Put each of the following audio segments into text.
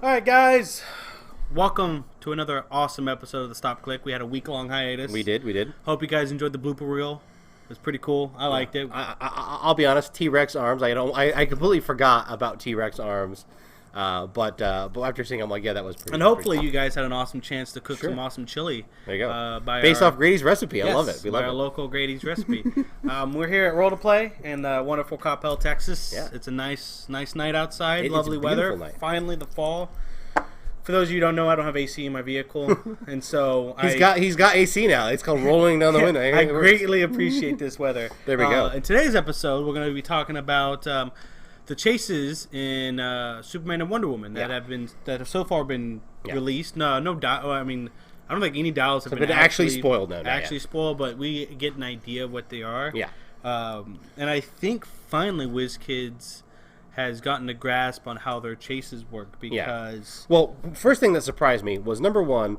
All right, guys. Welcome to another awesome episode of the Stop Click. We had a week-long hiatus. We did. Hope you guys enjoyed the blooper reel. It was pretty cool. I liked it. I'll be honest. T-Rex arms. I completely forgot about T-Rex arms. But after seeing, I'm like, yeah, that was pretty. And hopefully, you guys had an awesome chance to cook some awesome chili. There you go. Based off Grady's recipe, I love it. We love our local Grady's recipe. We're here at Roll to Play in wonderful Coppell, Texas. Yeah. It's a nice night outside. Lovely weather. Night. Finally, the fall. For those of you who don't know, I don't have AC in my vehicle, and so he's got AC now. It's called rolling down the window. I greatly appreciate this weather. There we go. In today's episode, we're going to be talking about the chases in Superman and Wonder Woman that have so far been released. I mean, I don't think any dials have been actually spoiled now. Spoiled, but we get an idea of what they are. Yeah. And I think finally WizKids has gotten a grasp on how their chases work because... Well, first thing that surprised me was, number one,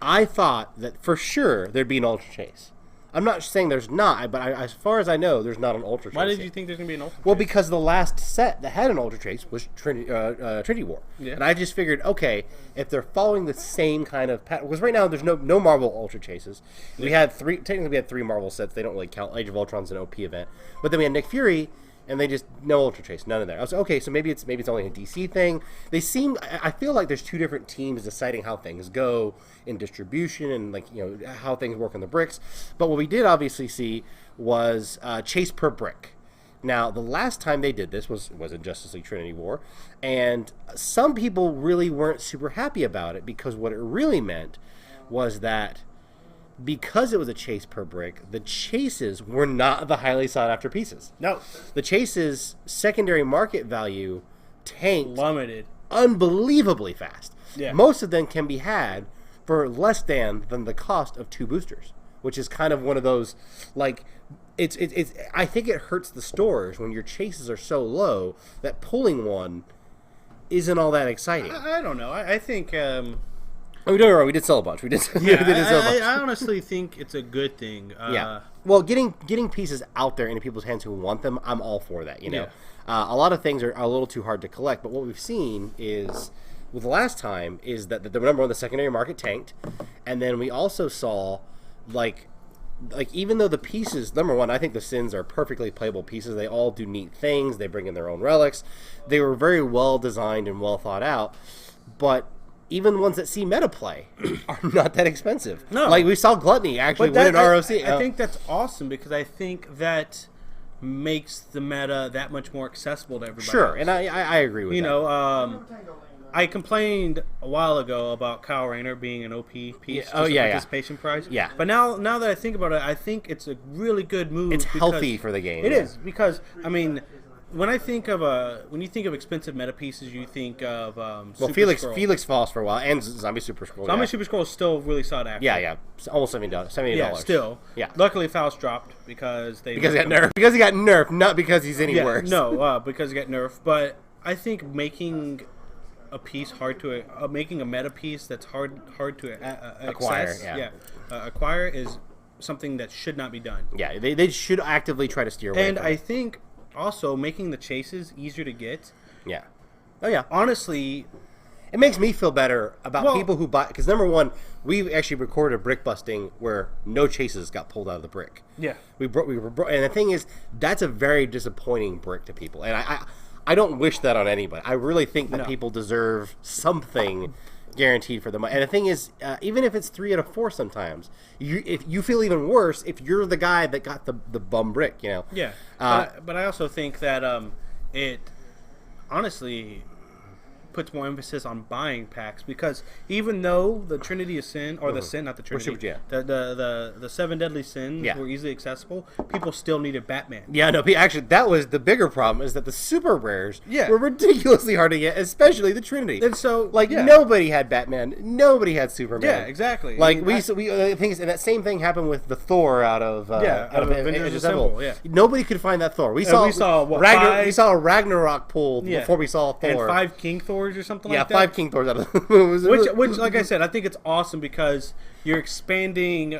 I thought that for sure there'd be an Ultra Chase. I'm not saying there's not, but as far as I know, there's not an Ultra Chase. Why did you think there's going to be an Ultra Chase? Well, because the last set that had an Ultra Chase was Trinity War. Yeah. And I just figured, okay, if they're following the same kind of pattern... Because right now there's no Marvel Ultra Chases. Yeah. We had three Marvel sets. They don't really count. Age of Ultron's an OP event. But then we had Nick Fury... And they just no Ultra Chase, none of there. I was like, okay, so maybe it's only a DC thing. I feel like there's two different teams deciding how things go in distribution and how things work on the bricks. But what we did obviously see was chase per brick. Now the last time they did this was in Justice League Trinity War, and some people really weren't super happy about it because what it really meant was that, because it was a chase per brick, the chases were not the highly sought after pieces. No. The chases' secondary market value tanked plummeted unbelievably fast. Yeah. Most of them can be had for less than the cost of 2 boosters, which is kind of one of those, like, it's I think it hurts the stores when your chases are so low that pulling one isn't all that exciting. I don't know. I think... Oh, don't worry, we did sell a bunch. I honestly think it's a good thing. Well, getting pieces out there into people's hands who want them, I'm all for that. You know, a lot of things are a little too hard to collect. But what we've seen is, with the last time, is that the number one, the secondary market tanked, and then we also saw, like even though the pieces, number one, I think the Sins are perfectly playable pieces. They all do neat things. They bring in their own relics. They were very well designed and well thought out, but even ones that see Metaplay are not that expensive. No. Like, we saw Gluttony actually win an ROC. I think that's awesome because I think that makes the meta that much more accessible to everybody. Sure, else. And I agree with that. You know, I complained a while ago about Kyle Rayner being an OP piece. Participation prize. Yeah. But now that I think about it, I think it's a really good move. It's healthy for the game. It is because, I mean... When you think of expensive meta pieces, you think of Felix Falls for a while, and Zombie Super Scroll. Zombie Super Scroll is still really sought after. Yeah, almost $70. Yeah, still. Yeah. Luckily, Faust dropped because he got nerfed. Because he got nerfed, not because he's any worse. No, because he got nerfed. But I think making a piece making a meta piece that's hard to acquire. Acquire is something that should not be done. Yeah, they should actively try to steer away. And from I think. Also, making the chases easier to get. Yeah. Oh, yeah. Honestly, it makes me feel better about people who buy... Because, number one, we actually recorded a brick busting where no chases got pulled out of the brick. Yeah. And the thing is, that's a very disappointing brick to people. And I don't wish that on anybody. I really think that people deserve something guaranteed for them. And the thing is, even if it's 3 out of 4 sometimes, if you feel even worse if you're the guy that got the bum brick, you know. Yeah. But I also think that it honestly puts more emphasis on buying packs because even though the Trinity of Sin, or the Sin, not the Trinity, the 7 Deadly Sins were easily accessible, people still needed Batman. Yeah, no, actually, that was the bigger problem, is that the super rares were ridiculously hard to get, especially the Trinity. And so, nobody had Batman, nobody had Superman. Yeah, exactly. Like, I think, and that same thing happened with the Thor out of Avengers Assemble. Yeah. Nobody could find that Thor. We saw a Ragnarok pulled before we saw Thor. And 5 King Thors or something like that. Yeah, 5 King Thors out of which, like I said, I think it's awesome because you're expanding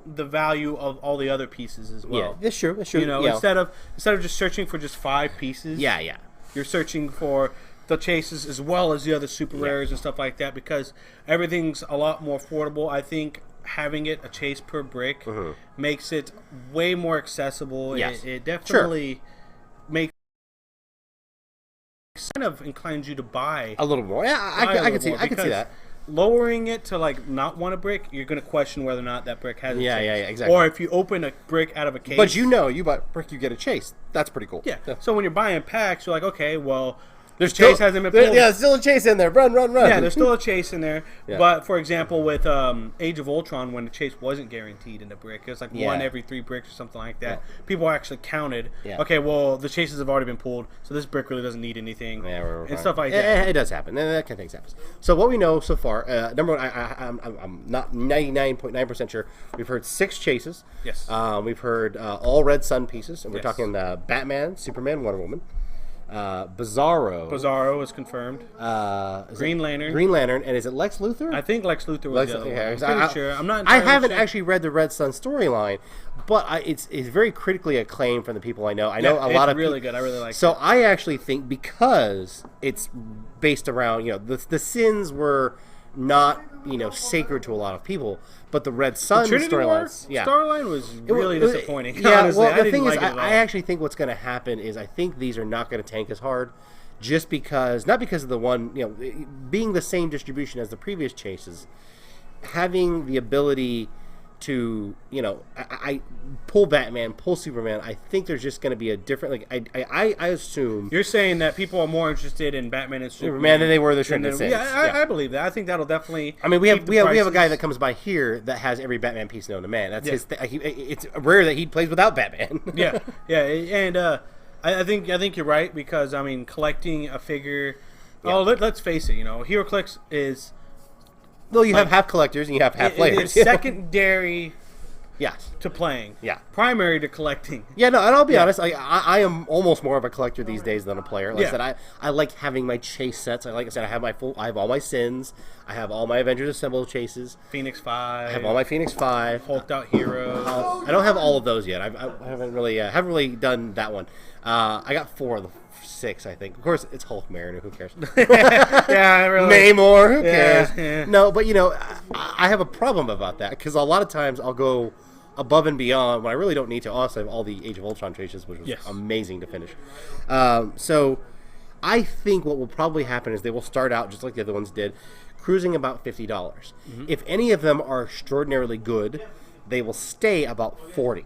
the value of all the other pieces as well. Yeah, that's true. You know, instead of just searching for just 5 pieces. Yeah. You're searching for the chases as well as the other super rares and stuff like that, because everything's a lot more affordable. I think having it a chase per brick makes it way more accessible. Yes. It definitely makes kind of inclines you to buy a little more. Yeah, I can see that. Lowering it to like not want a brick, you're going to question whether or not that brick has a chase. Yeah, exactly. Or if you open a brick out of a case. But you buy a brick, you get a chase. That's pretty cool. Yeah. So when you're buying packs, you're like, okay, well, there's chase hasn't been pulled. Yeah, there's still a chase in there. Run. Yeah, there's still a chase in there. Yeah. But for example, with Age of Ultron, when the chase wasn't guaranteed in the brick, it was like one every 3 bricks or something like that. Yeah. People actually counted. Yeah. Okay, well, the chases have already been pulled, so this brick really doesn't need anything. Yeah, and stuff like that. It does happen. That kind of things happens. So what we know so far, number one, I'm not 99.9% sure. We've heard 6 chases. Yes. We've heard all Red Sun pieces, and we're talking Batman, Superman, Wonder Woman. Bizarro is confirmed. Green Lantern, and is it Lex Luthor? I think Lex Luthor was the other one. I'm pretty sure. I'm not. I haven't actually read the Red Sun storyline, but it's very critically acclaimed from the people I know. I know a lot of really good. I really like. So I actually think because it's based around the sins were not sacred to a lot of people, but the Red Sun storyline was really disappointing. Yeah, honestly. Well, the thing is, I actually think what's going to happen is I think these are not going to tank as hard, just because not because of the one being the same distribution as the previous chases, having the ability to I pull Batman, pull Superman. I think there's just going to be a different I assume you're saying that people are more interested in Batman and Superman than they were the Trinity Sins. Yeah, I believe that. I think that'll definitely. I mean, we have a guy that comes by here that has every Batman piece known to man. That's his. It's rare that he plays without Batman. yeah, and I think you're right, because I mean, collecting a figure. Yeah. Oh, let's face it. HeroClix is. Well, you have half collectors and you have half players. It's secondary Yes. To playing. Yeah. Primary to collecting. Yeah, no, and I'll be honest, I am almost more of a collector these days than a player. Like I said, I like having my chase sets. Like I said, I have all my sins. I have all my Avengers Assemble chases. Phoenix 5. I have all my Phoenix 5. Hulked out heroes. I don't have all of those yet. I haven't really done that one. I got 4 of the 6, I think. Of course, it's Hulk Mariner. Who cares? Yeah, really. Namor. Who cares? Yeah. No, but I have a problem about that because a lot of times I'll go above and beyond when I really don't need to. Also, I have all the Age of Ultron chases, which was amazing to finish. So I think what will probably happen is they will start out just like the other ones did, cruising about $50. Mm-hmm. If any of them are extraordinarily good, they will stay about $40.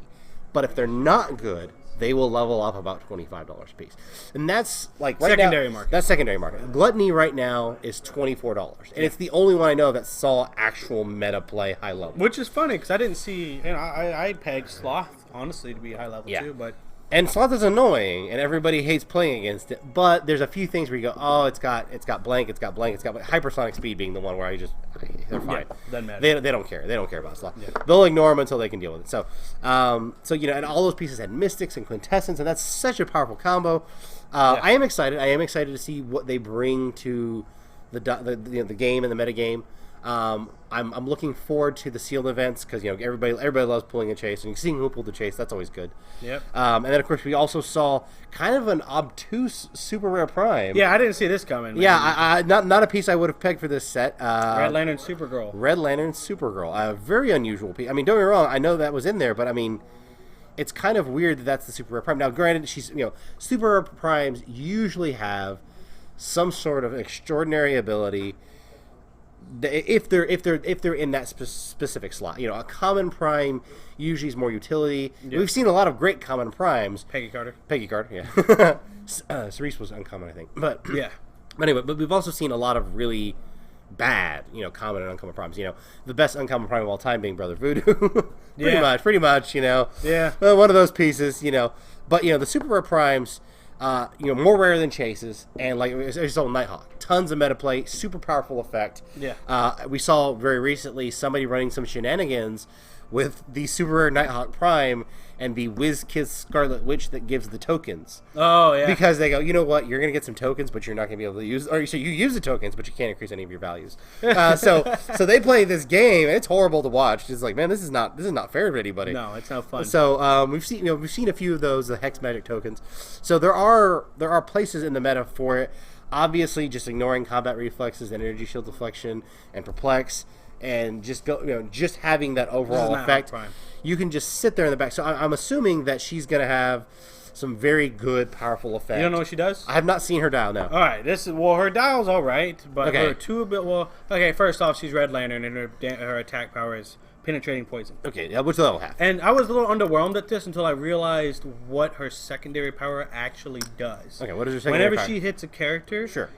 But if they're not good, they will level up about $25 a piece. And that's like right secondary now, market. That's secondary market. Gluttony right now is $24. And it's the only one I know that saw actual meta play high level. Which is funny because I didn't see, I pegged Sloth, honestly, to be high level too. But and Sloth is annoying, and everybody hates playing against it. But there's a few things where you go, oh, it's got blank, it's got hypersonic speed being the one where they're fine. Doesn't matter. They don't care. They don't care about Sloth. Yeah. They'll ignore them until they can deal with it. So, and all those pieces had mystics and quintessence, and that's such a powerful combo. I am excited. I am excited to see what they bring to the game and the meta game. I'm looking forward to the sealed events because everybody loves pulling a chase and seeing who pulled the chase. That's always good. Yep. And then of course we also saw kind of an obtuse super rare prime. Yeah, I didn't see this coming. Man. Yeah, not a piece I would have pegged for this set. Red Lantern Supergirl. Red Lantern Supergirl. A very unusual piece. I mean, don't get me wrong. I know that was in there, but I mean, it's kind of weird that that's the super rare prime. Now, granted, she's super rare primes usually have some sort of extraordinary ability. If they're in that specific slot, a common prime usually is more utility. Yep. We've seen a lot of great common primes. Peggy Carter, yeah. Cerise was uncommon, I think, but yeah. Anyway, but we've also seen a lot of really bad, common and uncommon primes. The best uncommon prime of all time being Brother Voodoo. pretty much. Yeah. One of those pieces. But the super rare primes. More rare than chases, and like we saw Nighthawk, tons of meta play, super powerful effect. Yeah. We saw very recently somebody running some shenanigans with the super rare Nighthawk Prime and the WizKids Scarlet Witch that gives the tokens. Oh yeah. Because they go, you know what, you're gonna get some tokens, but you're not gonna be able to use, or so you use the tokens, but you can't increase any of your values. So they play this game, and it's horrible to watch. It's like, man, this is not fair to anybody. No, it's not fun. So we've seen a few of those, the Hex Magic tokens. So there are places in the meta for it. Obviously, just ignoring combat reflexes and energy shield deflection and perplex, and just just having that overall effect, you can just sit there in the back. So I'm assuming that she's going to have some very good, powerful effects. You don't know what she does? I have not seen her dial now. All right, her dial's all right, but her first off, she's Red Lantern, and her attack power is penetrating poison. Okay, which level half? And I was a little underwhelmed at this until I realized what her secondary power actually does. Okay, what is her secondary power? Whenever she hits a character, sure,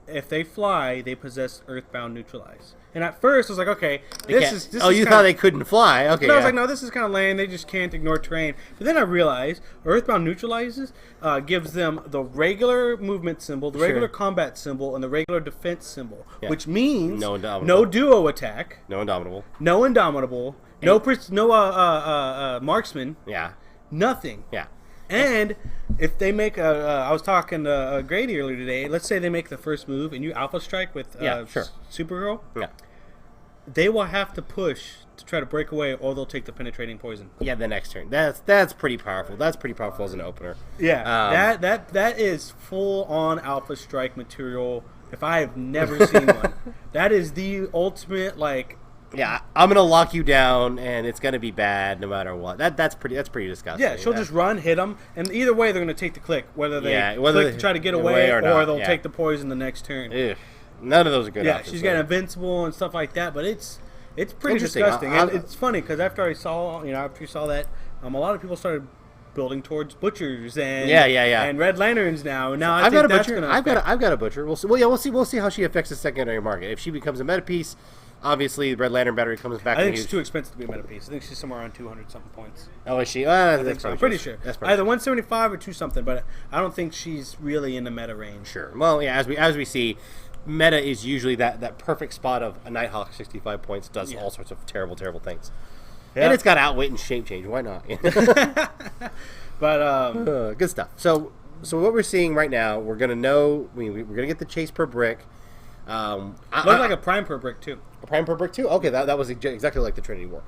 if they fly, they possess Earthbound Neutralize. And at first, I was like, okay, this is you thought they couldn't fly? Okay, I was like, no, this is kind of lame. They just can't ignore terrain. But then I realized Earthbound Neutralizes gives them the regular movement symbol, the regular combat symbol, and the regular defense symbol, which means no duo attack, no indomitable, no marksman, nothing. Yeah. And if they make I was talking to Grady earlier today. Let's say they make the first move and you alpha strike with Supergirl. Yeah. They will have to push to try to break away, or they'll take the penetrating poison. Yeah, the next turn. That's pretty powerful. That's pretty powerful as an opener. Yeah, that is full on alpha strike material. If I have never seen one, that is the ultimate Yeah, I'm gonna lock you down, and it's gonna be bad no matter what. That's pretty disgusting. Yeah, she'll just run, hit them, and either way they're gonna take the click, whether they click to try to get away or they'll take the poison the next turn. Ugh. None of those are good. Yeah, she's got invincible and stuff like that, but it's pretty disgusting. And it's funny because after you saw that, a lot of people started building towards butchers and and Red Lanterns now. And now I've got a butcher. We'll see. We'll see how she affects the secondary market. If she becomes a meta piece. Obviously, the Red Lantern battery comes back. I think she's too expensive to be a meta piece. I think she's somewhere around 200-something points. Oh, is she? I'm pretty sure. Either 175 or 2-something, but I don't think she's really in the meta range. Sure. Well, yeah, as we see, meta is usually that perfect spot of a Nighthawk 65 points does all sorts of terrible things. Yeah. And it's got outwit and shape change. Why not? But good stuff. So what we're seeing right now, we're gonna know. We're gonna get the chase per brick. Looks like a prime per brick too. A prime per brick too. Okay, that was exactly like the Trinity War.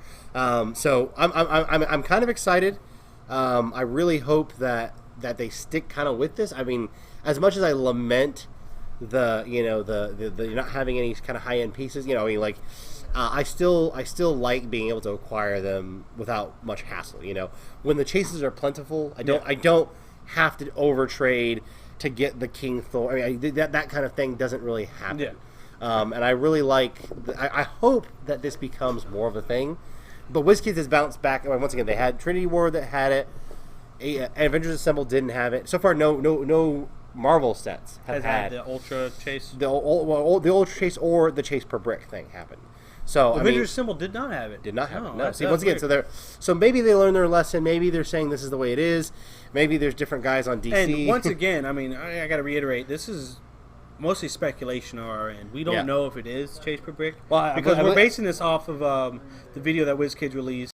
So I'm kind of excited. I really hope that they stick kind of with this. I mean, as much as I lament the not having any kind of high end pieces, I still like being able to acquire them without much hassle. When the chases are plentiful, I don't have to overtrade to get the King Thor. I mean, that kind of thing doesn't really happen. Yeah. And I really like. I hope that this becomes more of a thing. But WizKids has bounced back. Once again, they had Trinity War that had it. Avengers Assemble didn't have it. So far, no Marvel sets have had the Ultra Chase. The Ultra Chase or the Chase per brick thing happened. So Avengers Assemble did not have it. Did not have it. No. See, once again, so maybe they learned their lesson. Maybe they're saying this is the way it is. Maybe there's different guys on DC. And once again, I mean, I got to reiterate, this is mostly speculation on our end. We don't know if it is Chase per brick because we're basing this off of the video that WizKids released.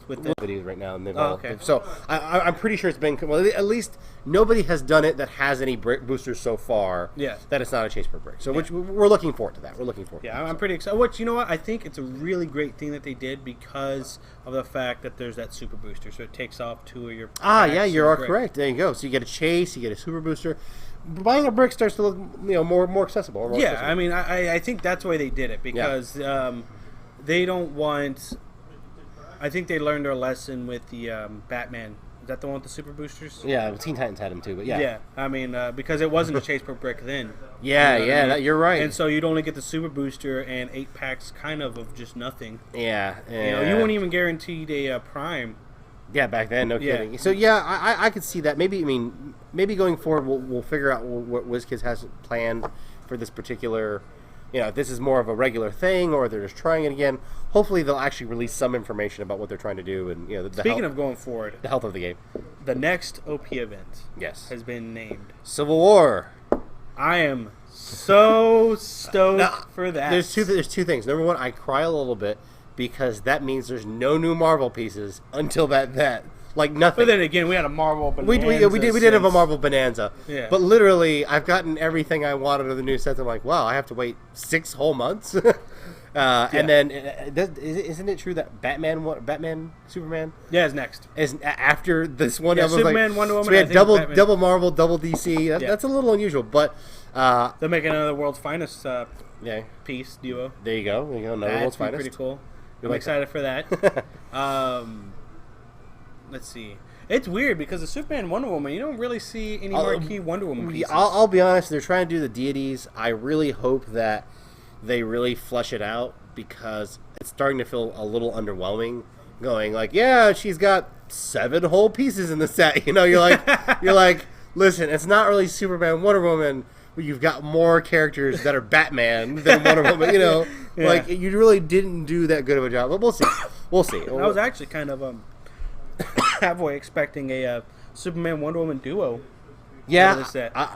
With the videos right now, and so I'm pretty sure it's been at least nobody has done it that has any brick boosters so far. Yeah, that it's not a chase per brick. So which we're looking forward to that. We're looking forward. Yeah, I'm pretty excited. You know what? I think it's a really great thing that they did because of the fact that there's that super booster, so it takes off 2 of your. Yeah, you are correct. There you go. So you get a chase, you get a super booster. Buying a brick starts to look more accessible. Accessible. I mean, I think that's why they did it because they don't want. I think they learned their lesson with the Batman. Is that the one with the super boosters? Yeah, Teen Titans had them too, but yeah. Yeah, I mean, because it wasn't a chase per brick then. Yeah, you're right. And so you'd only get the super booster and 8 packs kind of just nothing. Yeah. You weren't even guaranteed a prime. Yeah, back then, no kidding. So I could see that. Maybe going forward we'll figure out what WizKids has planned for this particular. If this is more of a regular thing or they're just trying it again, hopefully they'll actually release some information about what they're trying to do. And Speaking of going forward, the health of the game, the next OP event, has been named Civil War. I am so stoked for that. There's two things. Number one, I cry a little bit because that means there's no new Marvel pieces until that. Like nothing. But then again, we had a Marvel bonanza. We did have a Marvel bonanza. Yeah. But literally, I've gotten everything I wanted of the new sets. I'm like, wow, I have to wait 6 whole months. And then, isn't it true that Batman, Superman? Yeah, is next. Is after this one? Yeah, Superman, Wonder Woman. So we had double Marvel, double DC. That's a little unusual, but they're making another World's Finest piece duo. There you go. Another World's Finest. Pretty cool. I'm excited for that. Let's see. It's weird because the Superman and Wonder Woman, you don't really see any marquee Wonder Woman pieces. I'll be honest. They're trying to do the deities. I really hope that they really flesh it out because it's starting to feel a little underwhelming. Going like, yeah, she's got 7 whole pieces in the set. You know, you're like, listen, it's not really Superman, Wonder Woman. But you've got more characters that are Batman than Wonder Woman. You know, like you really didn't do that good of a job. But we'll see. I was actually kind of halfway expecting a Superman Wonder Woman duo. Yeah,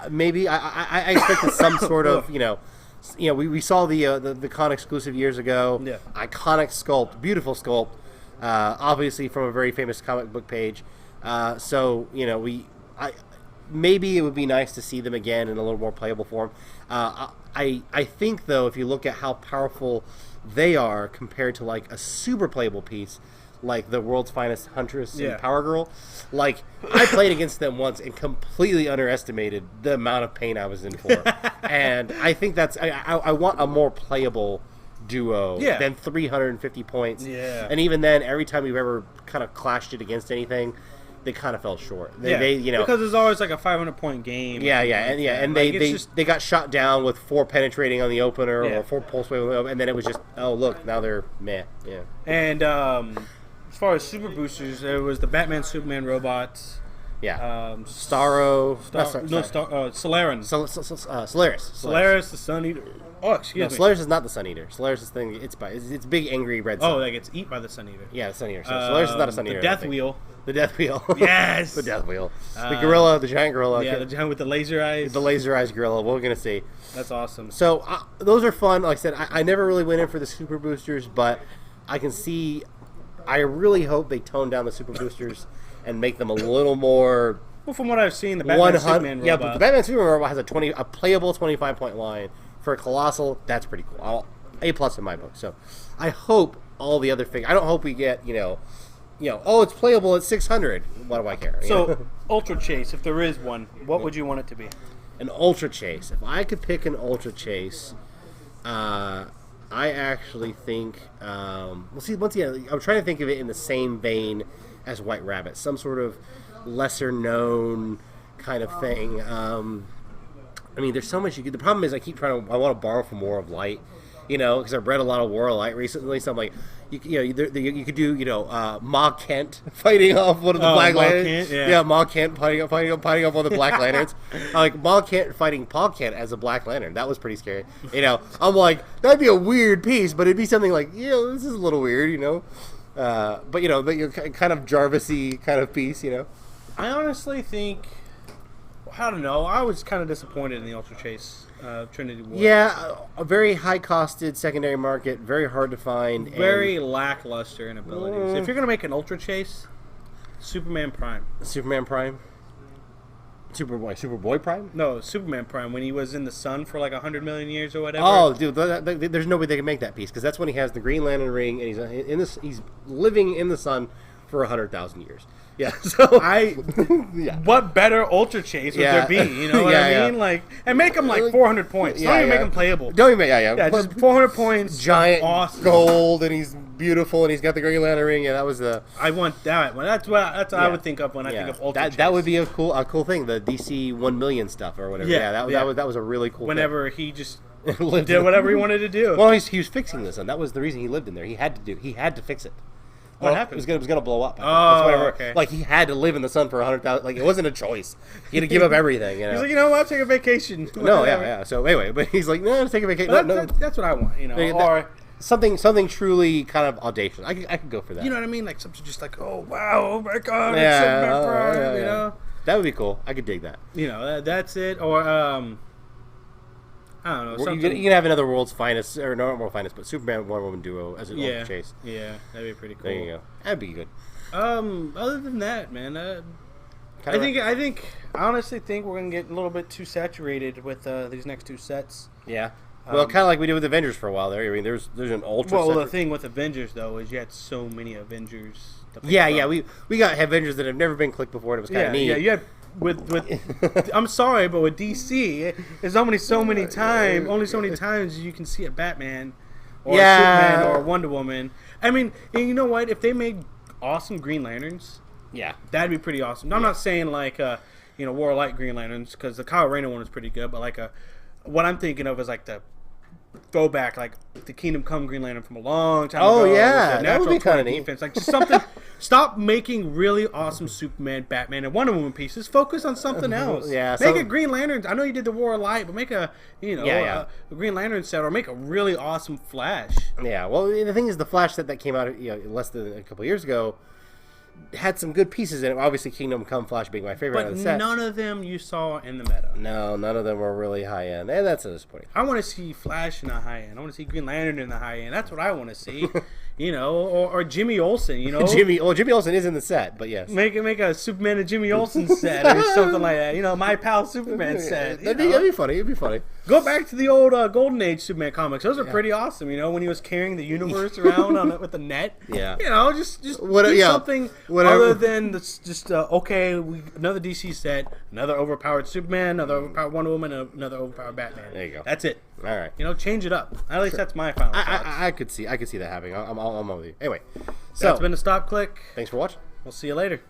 maybe I expected some sort of we saw the con exclusive years ago. Yeah, iconic sculpt, beautiful sculpt, obviously from a very famous comic book page. Maybe it would be nice to see them again in a little more playable form. I think though, if you look at how powerful they are compared to like a super playable piece like the World's Finest Huntress and Power Girl, like I played against them once and completely underestimated the amount of pain I was in for. And I think that's I want a more playable duo than 350 points. Yeah. And even then, every time we've ever kind of clashed it against anything, they kind of fell short. They because there's always like a 500-point game. And they got shot down with 4 penetrating on the opener or 4 pulse wave, and then it was just now they're meh. Yeah. And as far as super boosters, there was the Batman Superman robots. Yeah. Solaris. Solaris, the Sun Eater. Oh, excuse me. Solaris is not the Sun Eater. Solaris is thing. It's big angry red sun. Oh, that gets eaten by the Sun Eater. Yeah, the Sun Eater. So Solaris is not a Sun Eater. The Death Wheel. The Death Wheel. Yes. The Death Wheel. The gorilla, the giant gorilla. Yeah, the giant with the laser eyes. The laser eyes gorilla. What we're gonna see. That's awesome. So those are fun. Like I said, I never really went in for the super boosters, but I can see. I really hope they tone down the super boosters and make them a little more. Well, from what I've seen, the Batman Superman robot. Yeah, but the Batman Superman robot has a playable 25-point line for a Colossal. That's pretty cool. A+ in my book. So I hope all the other figures. I don't hope we get it's playable at 600. What do I care? So Ultra Chase, if there is one, what would you want it to be? An Ultra Chase. If I could pick an Ultra Chase, I actually think. Once again, I'm trying to think of it in the same vein as White Rabbit, some sort of lesser known kind of thing. I mean, there's so much you could. The problem is, I want to borrow from War of Light, because I've read a lot of War of Light recently. So I'm like, you could do, Ma Kent fighting off one of the Black Lanterns. Ma Kent fighting off one of the Black Lanterns. Like Ma Kent fighting Pa Kent as a Black Lantern. That was pretty scary. I'm like, that'd be a weird piece, but it'd be something like, this is a little weird, but you're kind of Jarvis-y kind of piece, I honestly think, I don't know. I was kind of disappointed in the Ultra Chase Trinity War. Yeah, a very high-costed secondary market, very hard to find. Very lackluster in abilities. If you're going to make an Ultra Chase, Superman Prime. Superman Prime? Superboy Prime? No, Superman Prime, when he was in the sun for like 100 million years or whatever. Oh, dude, there's no way they can make that piece, because that's when he has the Green Lantern ring, and he's living in the sun for 100,000 years. Yeah, so what better Ultra Chase would there be? You know what I mean? Like, and make them like 400 points. Don't even make them playable. Don't even, just 400 points. Giant, awesome. Gold, and he's beautiful, and he's got the Green Lantern ring. Yeah, that was the. I want that one. That's what I would think of when I think of Ultra Chase. That would be a cool thing. The DC 1 million stuff or whatever. Yeah, that was a really cool. Whenever he just did whatever he wanted to do. Well, he was fixing the sun. That was the reason he lived in there. He had to fix it. What happened? It was gonna blow up. Okay. Like he had to live in the sun for 100,000. Like it wasn't a choice. He had to give up everything. He's like, I'll take a vacation. No, So anyway, but he's like, no, take a vacation. That's what I want. Or something truly kind of audacious. I could go for that. You know what I mean? Like something just like, oh wow, oh my god, it's Superman Prime. That would be cool. I could dig that. That's it. Or I don't know. You can have another World's Finest, or not World's Finest, but Superman Wonder Woman duo as an Ultra Chase. Yeah, that'd be pretty cool. There you go. That'd be good. Other than that, man, I honestly think we're gonna get a little bit too saturated with these next 2 sets. Yeah. Well, kind of like we did with Avengers for a while there. I mean, there's an Ultra. Well, the thing with Avengers though is you had so many Avengers. Yeah. We got Avengers that have never been clicked before, and it was kind of neat. Yeah, you had with I'm sorry, but with DC, there's only so many times you can see a Batman or a Superman or a Wonder Woman. I mean, and you know what? If they made awesome Green Lanterns, that'd be pretty awesome. I'm not saying like War of Light Green Lanterns, because the Kyle Rayner one is pretty good, but like what I'm thinking of is like the throwback, like the Kingdom Come Green Lantern from a long time ago. Oh yeah, that would be kind of neat. Defense. Like just something. Stop making really awesome Superman, Batman, and Wonder Woman pieces. Focus on something else. Make a Green Lantern. I know you did the War of Light, but make a a Green Lantern set, or make a really awesome Flash. Yeah. Well, the thing is, the Flash set that came out less than a couple years ago had some good pieces in it. Obviously, Kingdom Come Flash being my favorite out of the set. But none of them you saw in the meta. No, none of them were really high end, and that's disappointing. I want to see Flash in the high end. I want to see Green Lantern in the high end. That's what I want to see. Or Jimmy Olsen. Jimmy Olsen is in the set, but yes. Make a Superman and Jimmy Olsen set or something like that. My pal Superman set. That'd be funny. It'd be funny. Go back to the old Golden Age Superman comics. Those are pretty awesome. When he was carrying the universe around with the net. Yeah. Just do something other than another DC set, another overpowered Superman, another overpowered Wonder Woman, another overpowered Batman. There you go. That's it. All right. Change it up. At least that's my final thoughts. I could see that happening. I'm with you. Anyway, so that's been a Stop Click. Thanks for watching. We'll see you later.